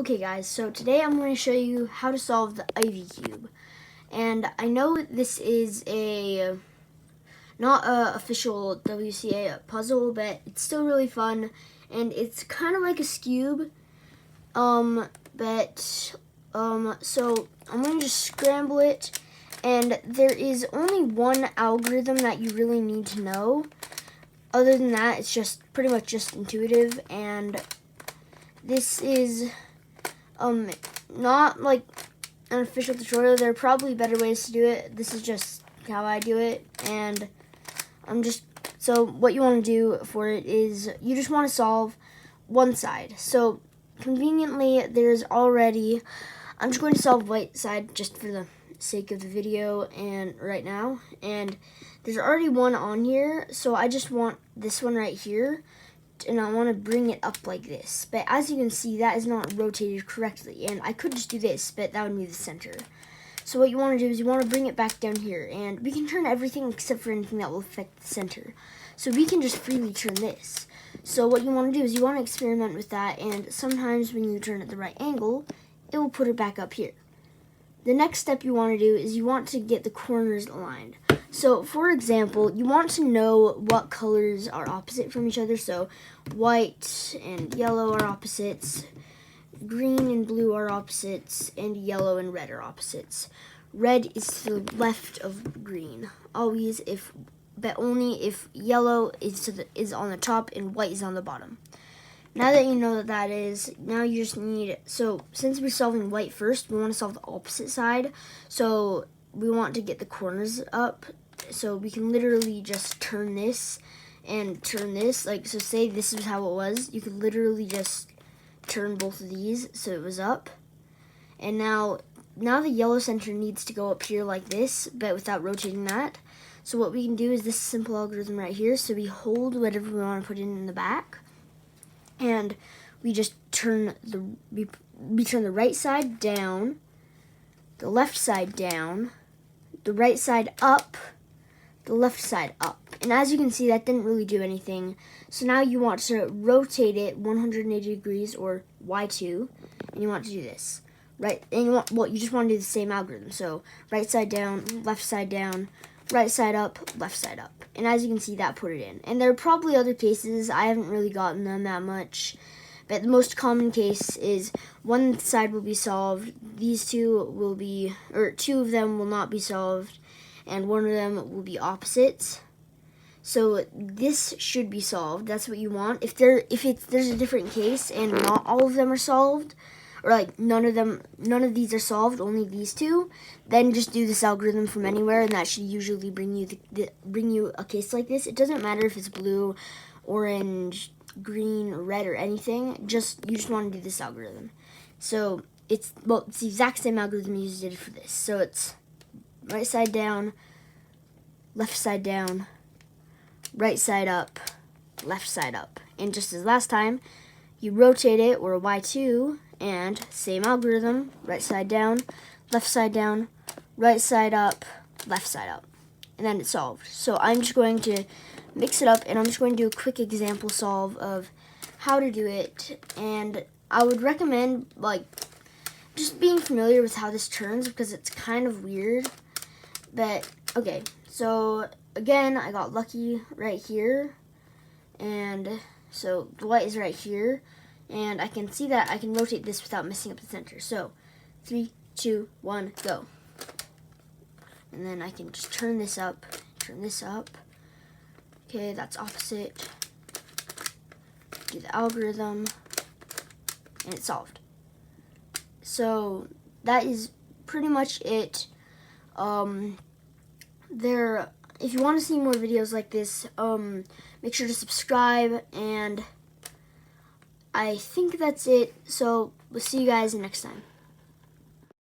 Okay guys, so today I'm going to show you how to solve the Ivy Cube. And I know this is not a official WCA puzzle, but it's still really fun. And it's kind of like a cube. So I'm going to just scramble it. And there is only one algorithm that you really need to know. Other than that, it's just pretty much just intuitive. And this is not like an official tutorial. There are probably better ways to do it. This is just how I do it, and so what you want to do for it is you just want to solve one side. So conveniently, I'm just going to solve white side just for the sake of the video and right now, and there's already one on here, so I just want this one right here, and I want to bring it up like this. But as you can see, that is not rotated correctly, and I could just do this, but that would be the center. So what you want to do is you want to bring it back down here, and we can turn everything except for anything that will affect the center. So we can just freely turn this. So what you want to do is you want to experiment with that, and sometimes when you turn it the right angle, it will put it back up here. The next step you want to do is you want to get the corners aligned. So, for example, you want to know what colors are opposite from each other. So, white and yellow are opposites, green and blue are opposites, and yellow and red are opposites. Red is to the left of green, always, but only if yellow is on the top and white is on the bottom. Now that you know what that is, now you just need, so since we're solving white first, we want to solve the opposite side. So we want to get the corners up. So we can literally just turn this and turn this. Like, so say this is how it was. You could literally just turn both of these so it was up. And now the yellow center needs to go up here like this, but without rotating that. So what we can do is this simple algorithm right here. So we hold whatever we want to put in the back. And we just turn we turn the right side down, the left side down, the right side up, the left side up. And as you can see, that didn't really do anything. So now you want to rotate it 180 degrees, or Y2, and you want to do this. Right, and you just want to do the same algorithm. So right side down, right side up, left side up. And as you can see, that put it in. And there are probably other cases. I haven't really gotten them that much. But the most common case is one side will be solved. These two will be, or two of them will not be solved. And one of them will be opposites. So this should be solved. That's what you want. If there's a different case and not all of them are solved, or like none of these are solved, only these two, then just do this algorithm from anywhere, and that should usually bring you a case like this. It doesn't matter if it's blue, orange, green, red, or anything. You just want to do this algorithm. So it's the exact same algorithm you did for this. So it's right side down, left side down, right side up, left side up. And just as last time, you rotate it, or Y2, and same algorithm, right side down, right side up, left side up. And then it's solved. So I'm just going to mix it up, and I'm just going to do a quick example solve of how to do it. And I would recommend, like, just being familiar with how this turns, because it's kind of weird. But, okay, so again, I got lucky right here. And so the white is right here. And I can see that I can rotate this without messing up the center. So 3, 2, 1, go. And then I can just turn this up. Okay, that's opposite. Do the algorithm. And it's solved. So that is pretty much it. If you want to see more videos like this, make sure to subscribe, and I think that's it. So we'll see you guys next time.